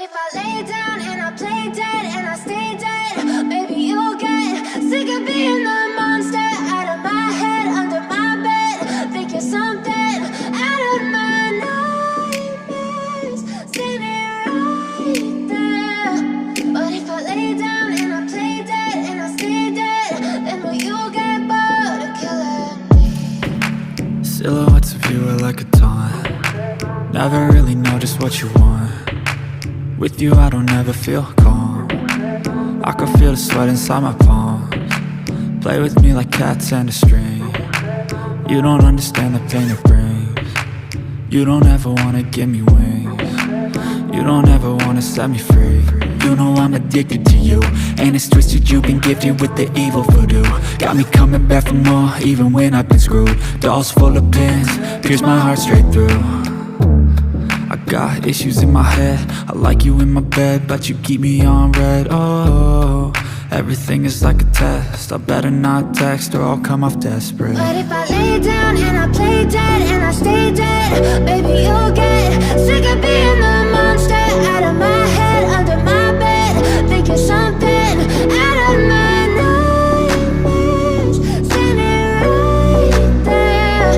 if I lay down and I play dead and I stay dead, maybe you'll get sick of being the monster out of my head, under my bed. Think you're something out of my nightmares, standing right there. But if I lay down and I play dead and I stay dead, then will you get bored of killing me? Silhouettes of you are like a taunt. Never really know just what you want. With you I don't ever feel calm. I can feel the sweat inside my palms. Play with me like cats and a string. You don't understand the pain it brings. You don't ever wanna give me wings. You don't ever wanna set me free. You know I'm addicted to you, and it's twisted, you've been gifted with the evil voodoo. Got me coming back for more, even when I've been screwed. Dolls full of pins, pierce my heart straight through. I got issues in my head, I like you in my bed, but you keep me on red. Oh, everything is like a test, I better not text or I'll come off desperate. But if I lay down and I play dead and I stay dead, baby you'll get sick of being the monster out of my head, under my bed. Think you're something out of my nightmares, standing right there.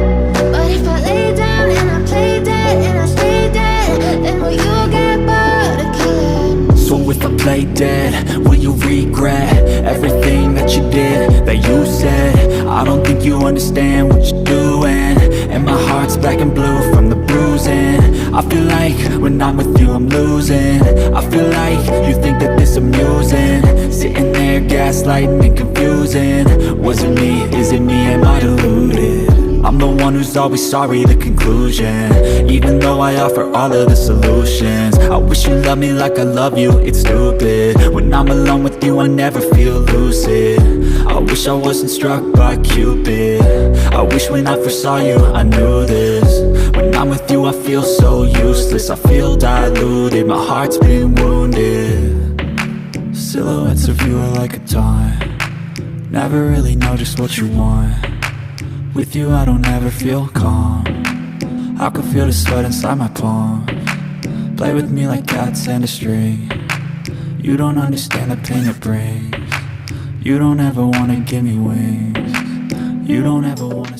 But if I lay down and I play dead and I stay dead, then will you get bored of killing me? So if I play dead, will you regret everything that you did, that you said? I don't think you understand what you're doing, and my heart's black and blue from the bruising. I feel like when I'm with you I'm losing. I feel like you think that this amusing, sitting there gaslighting and confusing. Was it me? Is it me? Am I deluded? I'm the one who's always sorry, the conclusion, even though I offer all of the solutions. I wish you loved me like I love you, it's stupid. When I'm alone with you I never feel lucid. I wish I wasn't struck by Cupid. I wish when I first saw you I knew this. When I'm with you I feel so useless, I feel diluted, my heart's been wounded. Silhouettes of you are like a taunt. Never really know just what you want. With you I don't ever feel calm. I can feel the sweat inside my palms. Play with me like cats and a string. You don't understand the pain it brings. You don't ever wanna give me wings. You don't ever wanna